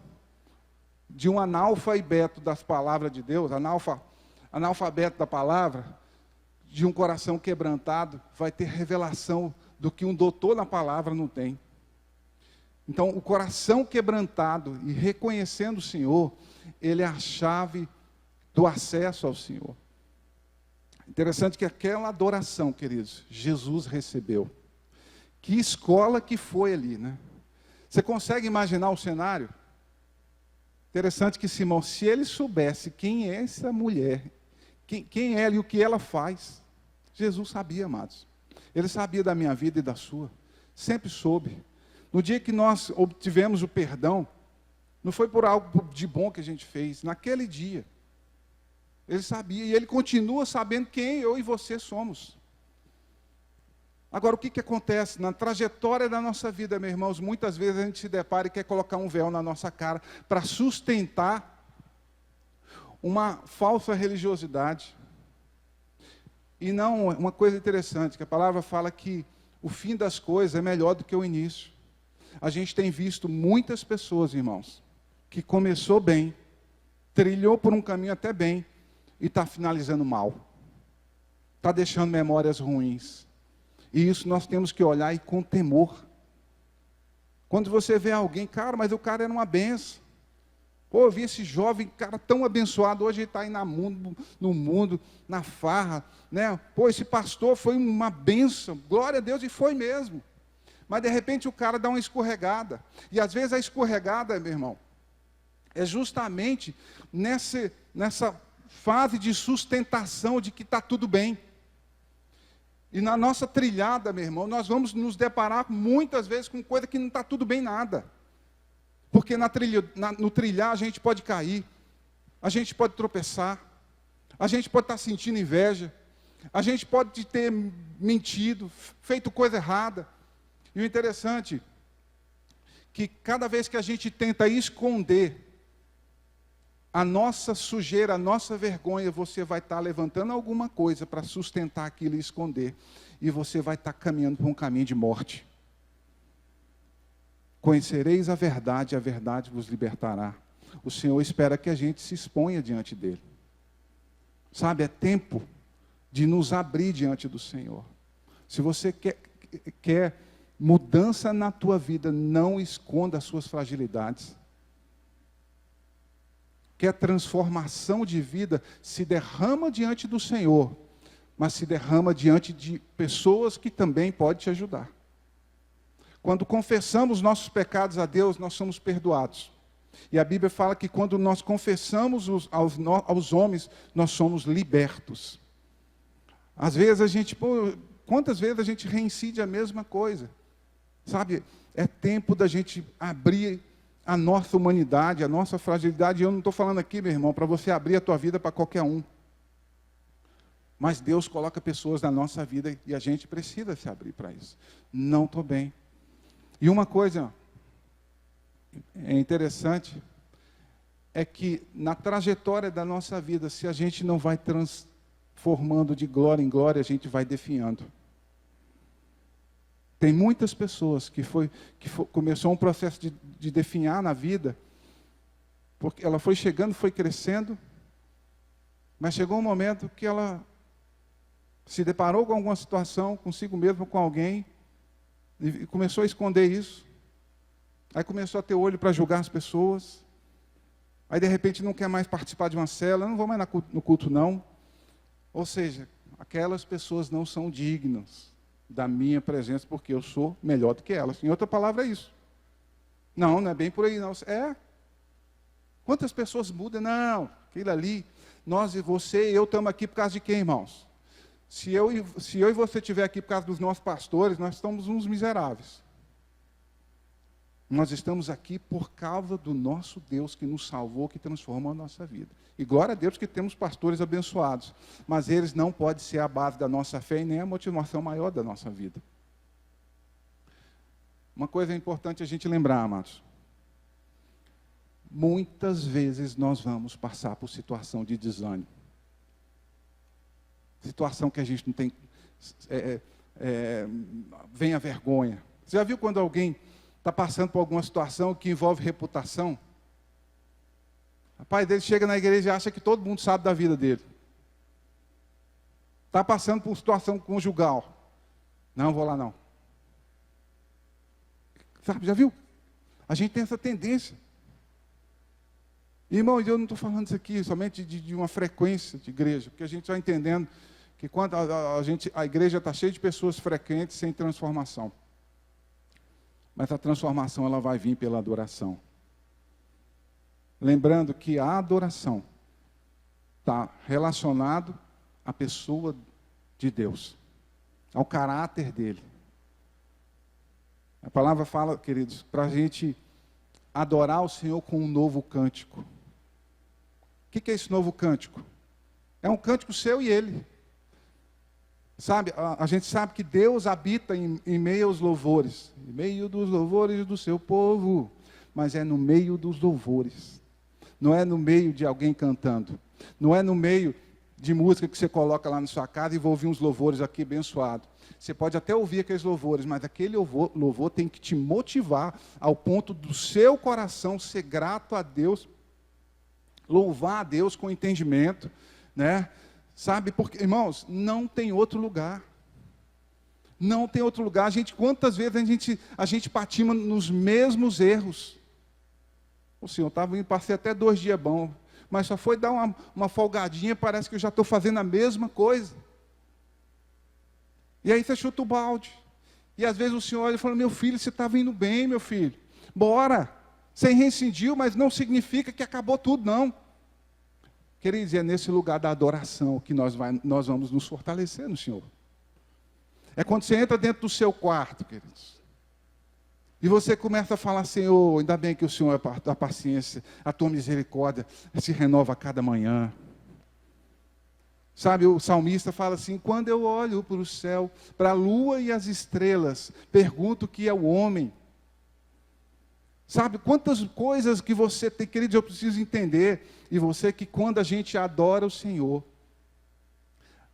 de um analfabeto das palavras de Deus, analfabeto da palavra, de um coração quebrantado, vai ter revelação do que um doutor na palavra não tem. Então, o coração quebrantado e reconhecendo o Senhor, ele é a chave do acesso ao Senhor. Interessante que aquela adoração, queridos, Jesus recebeu. Que escola que foi ali, né? Você consegue imaginar o cenário? Interessante que Simão, se ele soubesse quem é essa mulher, quem é ela e o que ela faz, Jesus sabia, amados. Ele sabia da minha vida e da sua. Sempre soube. No dia que nós obtivemos o perdão, não foi por algo de bom que a gente fez. Naquele dia, ele sabia. E ele continua sabendo quem eu e você somos. Agora, o que acontece? Na trajetória da nossa vida, meus irmãos, muitas vezes a gente se depara e quer colocar um véu na nossa cara para sustentar uma falsa religiosidade. E não, uma coisa interessante, que a palavra fala que o fim das coisas é melhor do que o início. A gente tem visto muitas pessoas, irmãos, que começou bem, trilhou por um caminho até bem, e está finalizando mal. Está deixando memórias ruins. E isso nós temos que olhar e com temor. Quando você vê alguém, cara, mas o cara era uma benção. Pô, eu vi esse jovem, cara tão abençoado, hoje ele está aí no mundo, na farra, né? Pô, esse pastor foi uma benção, glória a Deus, e foi mesmo. Mas de repente o cara dá uma escorregada. E às vezes a escorregada, meu irmão, é justamente nessa fase de sustentação de que está tudo bem. E na nossa trilhada, meu irmão, nós vamos nos deparar muitas vezes com coisa que não está tudo bem nada. Porque no trilhar a gente pode cair, a gente pode tropeçar, a gente pode estar sentindo inveja, a gente pode ter mentido, feito coisa errada. E o interessante é que cada vez que a gente tenta esconder a nossa sujeira, a nossa vergonha, você vai estar levantando alguma coisa para sustentar aquilo e esconder. E você vai estar caminhando por um caminho de morte. Conhecereis a verdade vos libertará. O Senhor espera que a gente se exponha diante dele. Sabe, é tempo de nos abrir diante do Senhor. Se você quer mudança na tua vida, não esconda as suas fragilidades. Quer transformação de vida, se derrama diante do Senhor, mas se derrama diante de pessoas que também podem te ajudar. Quando confessamos nossos pecados a Deus, nós somos perdoados. E a Bíblia fala que quando nós confessamos aos homens, nós somos libertos. Às vezes quantas vezes a gente reincide a mesma coisa? Sabe, é tempo da gente abrir a nossa humanidade, a nossa fragilidade. E eu não estou falando aqui, meu irmão, para você abrir a tua vida para qualquer um. Mas Deus coloca pessoas na nossa vida e a gente precisa se abrir para isso. Não estou bem. E uma coisa interessante é que na trajetória da nossa vida, se a gente não vai transformando de glória em glória, a gente vai definhando. Tem muitas pessoas que começou um processo de definhar na vida, porque ela foi chegando, foi crescendo, mas chegou um momento que ela se deparou com alguma situação, consigo mesmo, com alguém, e começou a esconder isso. Aí começou a ter olho para julgar as pessoas. Aí, de repente, não quer mais participar de uma célula, não vou mais no culto, não. Ou seja, aquelas pessoas não são dignas da minha presença, porque eu sou melhor do que elas. Em outra palavra, é isso. Não é bem por aí, não. É. Quantas pessoas mudam? Não, aquilo ali, nós e você e eu estamos aqui por causa de quem, irmãos? Se eu e você estiver aqui por causa dos nossos pastores, nós somos uns miseráveis. Nós estamos aqui por causa do nosso Deus que nos salvou, que transformou a nossa vida. E glória a Deus que temos pastores abençoados. Mas eles não podem ser a base da nossa fé e nem a motivação maior da nossa vida. Uma coisa importante a gente lembrar, amados. Muitas vezes nós vamos passar por situação de desânimo. Situação que a gente não tem... vem a vergonha. Você já viu quando alguém está passando por alguma situação que envolve reputação? O pai dele chega na igreja e acha que todo mundo sabe da vida dele. Está passando por situação conjugal. Não, vou lá não. Sabe, já viu? A gente tem essa tendência. Irmão, eu não estou falando isso aqui somente de uma frequência de igreja, porque a gente vai entendendo que quando a igreja está cheia de pessoas frequentes sem transformação. Mas a transformação ela vai vir pela adoração. Lembrando que a adoração está relacionado à pessoa de Deus, ao caráter dele. A palavra fala, queridos, para a gente adorar o Senhor com um novo cântico. O que é esse novo cântico? É um cântico seu e ele. Sabe, a gente sabe que Deus habita em meio aos louvores, em meio dos louvores do seu povo, mas é no meio dos louvores. Não é no meio de alguém cantando, não é no meio de música que você coloca lá na sua casa e vou ouvir uns louvores aqui abençoados. Você pode até ouvir aqueles louvores, mas aquele louvor tem que te motivar ao ponto do seu coração ser grato a Deus, louvar a Deus com entendimento, né? Sabe, porque, irmãos, não tem outro lugar. Não tem outro lugar. Quantas vezes a gente patina nos mesmos erros? O Senhor estava indo, passei até 2 dias bom, mas só foi dar uma folgadinha, parece que eu já estou fazendo a mesma coisa. E aí você chuta o balde. E às vezes o Senhor olha e fala, meu filho, você estava indo bem, meu filho. Bora. Você reincidiu, mas não significa que acabou tudo, não. Queridos, é nesse lugar da adoração que nós vamos nos fortalecer no Senhor. É quando você entra dentro do seu quarto, queridos. E você começa a falar, Senhor, ainda bem que o Senhor é da paciência, a tua misericórdia se renova a cada manhã. Sabe, o salmista fala assim, quando eu olho para o céu, para a lua e as estrelas, pergunto o que é o homem. Sabe, quantas coisas que você tem, queridos, eu preciso entender. E você que quando a gente adora o Senhor,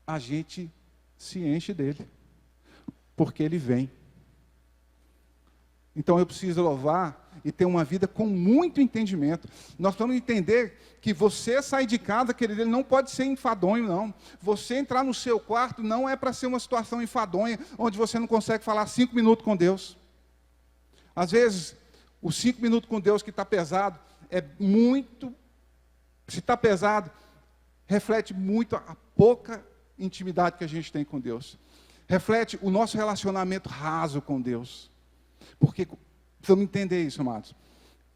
a gente se enche dele. Porque ele vem. Então eu preciso louvar e ter uma vida com muito entendimento. Nós precisamos entender que você sair de casa, querido, ele não pode ser enfadonho, não. Você entrar no seu quarto não é para ser uma situação enfadonha, onde você não consegue falar 5 minutos com Deus. Às vezes, os 5 minutos com Deus que está pesado, é muito, se está pesado, reflete muito a pouca intimidade que a gente tem com Deus. Reflete o nosso relacionamento raso com Deus. Porque, precisamos entender isso, amados,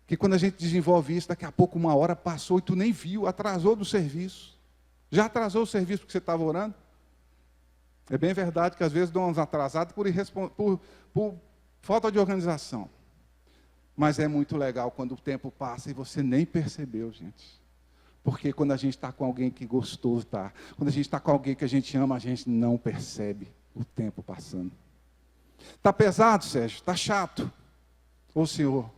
que quando a gente desenvolve isso, daqui a pouco 1 hora passou e tu nem viu, atrasou do serviço. Já atrasou o serviço porque você estava orando? É bem verdade que às vezes dão uns atrasados por falta de organização. Mas é muito legal quando o tempo passa e você nem percebeu, gente. Porque quando a gente está com alguém que gostoso está, quando a gente está com alguém que a gente ama, a gente não percebe o tempo passando. Está pesado, Sérgio? Está chato? Ô Senhor,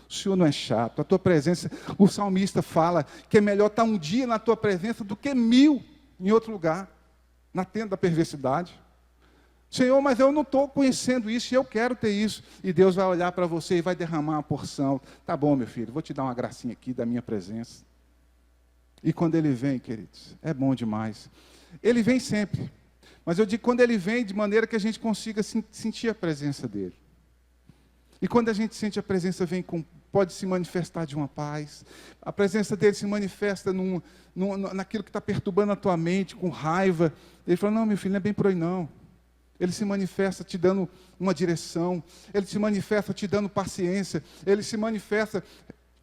o Senhor não é chato. A tua presença, o salmista fala que é melhor estar um dia na tua presença do que 1000 em outro lugar, na tenda da perversidade. Senhor, mas eu não estou conhecendo isso e eu quero ter isso. E Deus vai olhar para você e vai derramar uma porção. Tá bom, meu filho, vou te dar uma gracinha aqui da minha presença. E quando ele vem, queridos, é bom demais. Ele vem sempre. Mas eu digo quando ele vem de maneira que a gente consiga sentir a presença dele. E quando a gente sente a presença, pode se manifestar de uma paz. A presença dele se manifesta naquilo que está perturbando a tua mente, com raiva. Ele fala, não, meu filho, não é bem por aí não. Ele se manifesta te dando uma direção. Ele se manifesta te dando paciência. Ele se manifesta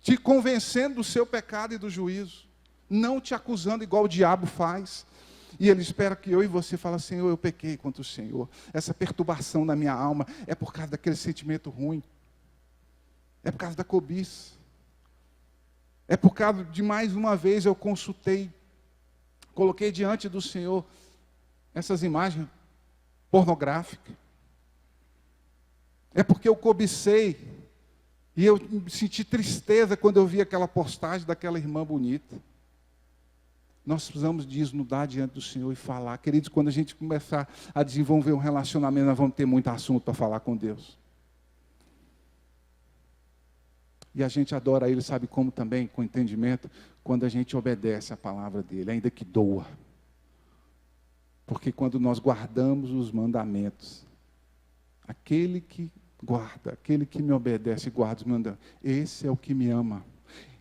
te convencendo do seu pecado e do juízo. Não te acusando igual o diabo faz. E ele espera que eu e você falem, Senhor, eu pequei contra o Senhor. Essa perturbação na minha alma é por causa daquele sentimento ruim. É por causa da cobiça. É por causa de mais uma vez eu coloquei diante do Senhor essas imagens pornográficas. É porque eu cobicei e eu senti tristeza quando eu vi aquela postagem daquela irmã bonita. Nós precisamos desnudar diante do Senhor e falar. Queridos, quando a gente começar a desenvolver um relacionamento, nós vamos ter muito assunto para falar com Deus. E a gente adora Ele, sabe como também? Com entendimento, quando a gente obedece a palavra dEle, ainda que doa. Porque quando nós guardamos os mandamentos, aquele que guarda, aquele que me obedece e guarda os mandamentos, esse é o que me ama.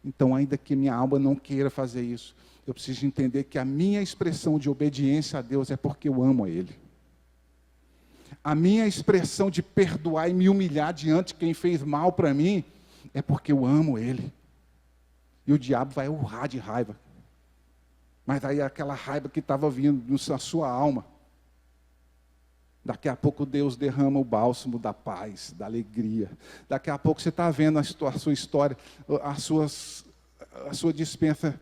Então, ainda que minha alma não queira fazer isso, eu preciso entender que a minha expressão de obediência a Deus é porque eu amo a Ele. A minha expressão de perdoar e me humilhar diante de quem fez mal para mim, é porque eu amo Ele. E o diabo vai urrar de raiva. Mas aí aquela raiva que estava vindo na sua alma, daqui a pouco Deus derrama o bálsamo da paz, da alegria. Daqui a pouco você está vendo a sua história, a sua dispensa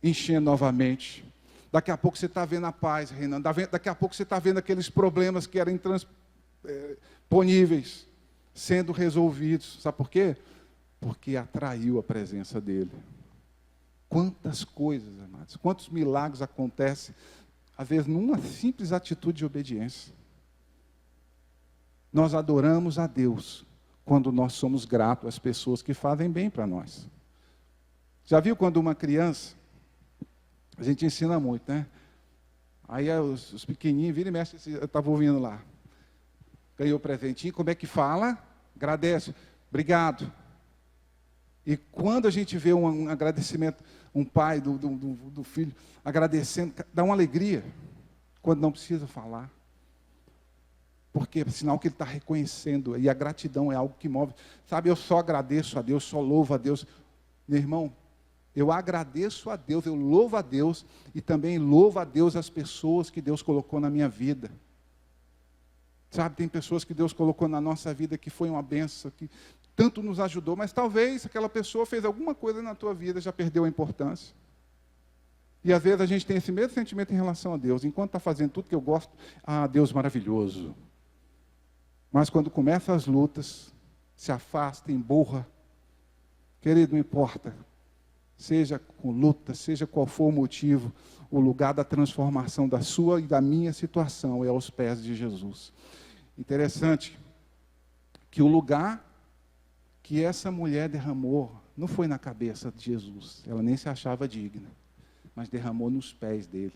enchendo novamente. Daqui a pouco você está vendo a paz reinando. Daqui a pouco você está vendo aqueles problemas que eram intransponíveis sendo resolvidos. Sabe por quê? Porque atraiu a presença dele. Quantas coisas, amados, quantos milagres acontecem, às vezes, numa simples atitude de obediência. Nós adoramos a Deus quando nós somos gratos às pessoas que fazem bem para nós. Já viu quando uma criança, a gente ensina muito, né? Aí os pequenininhos viram e mexem, eu estava ouvindo lá. Ganhou o presentinho, como é que fala? Agradece, obrigado. E quando a gente vê um agradecimento, um pai do filho agradecendo, dá uma alegria, quando não precisa falar. Porque é sinal que ele está reconhecendo, e a gratidão é algo que move. Sabe, eu só agradeço a Deus, só louvo a Deus. Meu irmão, eu agradeço a Deus, eu louvo a Deus, e também louvo a Deus as pessoas que Deus colocou na minha vida. Sabe, tem pessoas que Deus colocou na nossa vida que foi uma bênção, que tanto nos ajudou, mas talvez aquela pessoa fez alguma coisa na tua vida, já perdeu a importância. E às vezes a gente tem esse mesmo sentimento em relação a Deus. Enquanto está fazendo tudo que eu gosto, Deus maravilhoso. Mas quando começam as lutas, se afasta, emburra, Querido, não importa, seja com luta, seja qual for o motivo, o lugar da transformação da sua e da minha situação é aos pés de Jesus. Interessante que o lugar que essa mulher derramou não foi na cabeça de Jesus, ela nem se achava digna, mas derramou nos pés dele.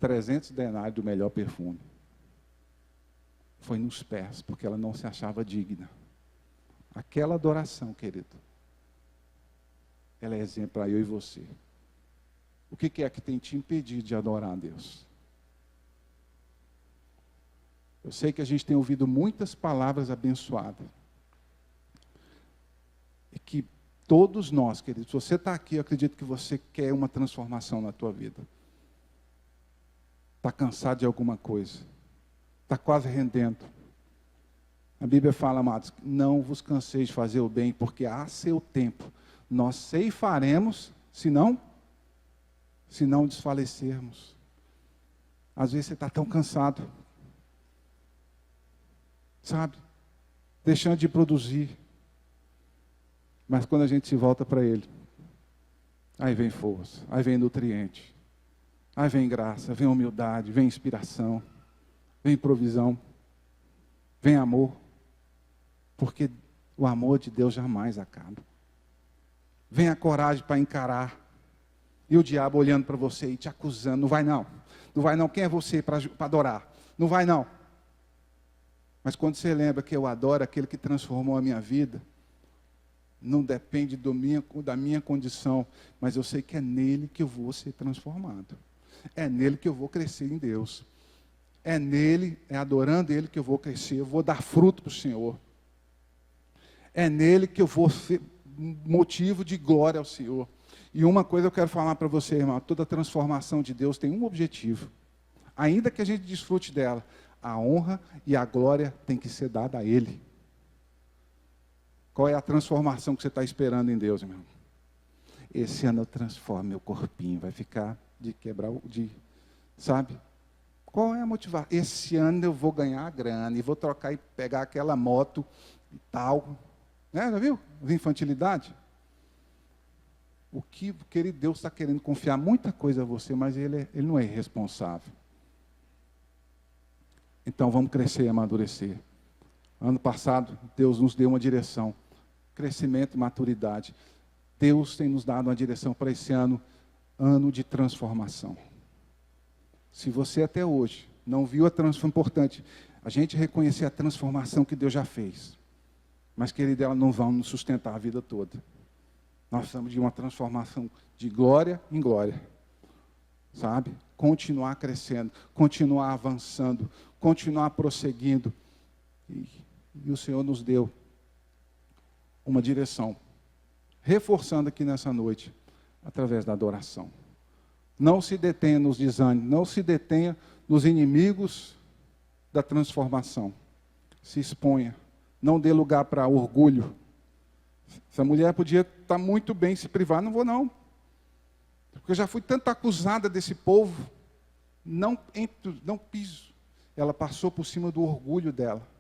300 denários do melhor perfume. Foi nos pés, porque ela não se achava digna. Aquela adoração, querido, ela é exemplo para eu e você. O que é que tem te impedido de adorar a Deus? Eu sei que a gente tem ouvido muitas palavras abençoadas. E que todos nós, queridos, se você está aqui, eu acredito que você quer uma transformação na tua vida. Está cansado de alguma coisa. Está quase rendendo. A Bíblia fala, amados, não vos canseis de fazer o bem, porque há seu tempo. Nós ceifaremos, se não desfalecermos. Às vezes você está tão cansado, sabe? Deixando de produzir. Mas quando a gente se volta para Ele, aí vem força, aí vem nutriente, aí vem graça, vem humildade, vem inspiração, vem provisão, vem amor. Porque o amor de Deus jamais acaba. Vem a coragem para encarar. E o diabo olhando para você e te acusando. Não vai não. Não vai não. Quem é você para adorar? Não vai não. Mas quando você lembra que eu adoro aquele que transformou a minha vida, não depende da minha condição, mas eu sei que é nele que eu vou ser transformado. É nele que eu vou crescer em Deus. É nele, é adorando Ele que eu vou crescer, eu vou dar fruto para o Senhor. É nele que eu vou ser motivo de glória ao Senhor. E uma coisa eu quero falar para você, irmão, toda transformação de Deus tem um objetivo. Ainda que a gente desfrute dela, a honra e a glória tem que ser dada a Ele. Qual é a transformação que você está esperando em Deus, irmão? Esse ano eu transformo meu corpinho, vai ficar de quebrar sabe? Qual é a motivação? Esse ano eu vou ganhar a grana e vou trocar e pegar aquela moto e tal. Né? Já viu? Infantilidade. O que, querido, Deus está querendo confiar muita coisa a você, mas Ele não é irresponsável. Então vamos crescer e amadurecer. Ano passado, Deus nos deu uma direção. Crescimento e maturidade. Deus tem nos dado uma direção para esse ano, ano de transformação. Se você até hoje não viu a transformação, importante, a gente reconhecer a transformação que Deus já fez. Mas, querido, ela não vai nos sustentar a vida toda. Nós precisamos de uma transformação de glória em glória. Sabe? Continuar crescendo, continuar avançando, continuar prosseguindo. E o Senhor nos deu uma direção, reforçando aqui nessa noite, através da adoração. Não se detenha nos desânimos, não se detenha nos inimigos da transformação. Se exponha, não dê lugar para orgulho. Essa mulher podia estar muito bem se privar, não vou não. Porque eu já fui tanto acusada desse povo, não piso. Ela passou por cima do orgulho dela.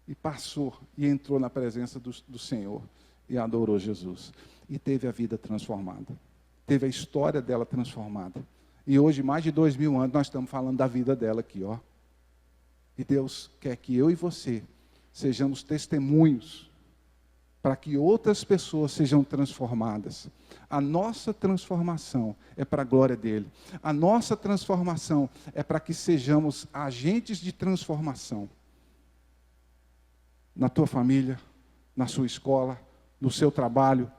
E passou e entrou na presença do Senhor e adorou Jesus. E teve a vida transformada. Teve a história dela transformada. E hoje, mais de 2000 anos, nós estamos falando da vida dela aqui, ó. E Deus quer que eu e você sejamos testemunhos para que outras pessoas sejam transformadas. A nossa transformação é para a glória dele. A nossa transformação é para que sejamos agentes de transformação. Na tua família, na sua escola, no seu trabalho,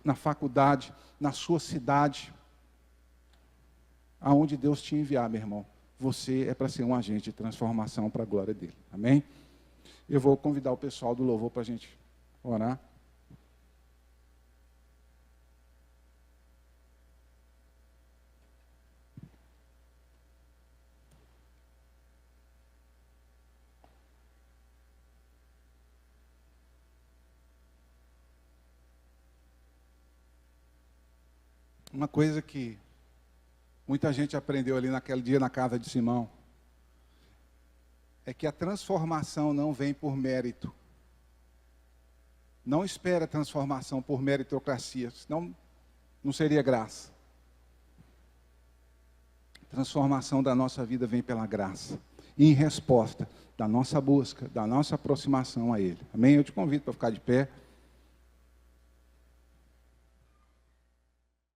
na faculdade, na sua cidade. Aonde Deus te enviar, meu irmão, você é para ser um agente de transformação para a glória dele. Amém? Eu vou convidar o pessoal do louvor para a gente orar. Uma coisa que muita gente aprendeu ali naquele dia na casa de Simão é que a transformação não vem por mérito. Não espere a transformação por meritocracia, senão não seria graça. A transformação da nossa vida vem pela graça. E em resposta da nossa busca, da nossa aproximação a Ele. Amém? Eu te convido para ficar de pé.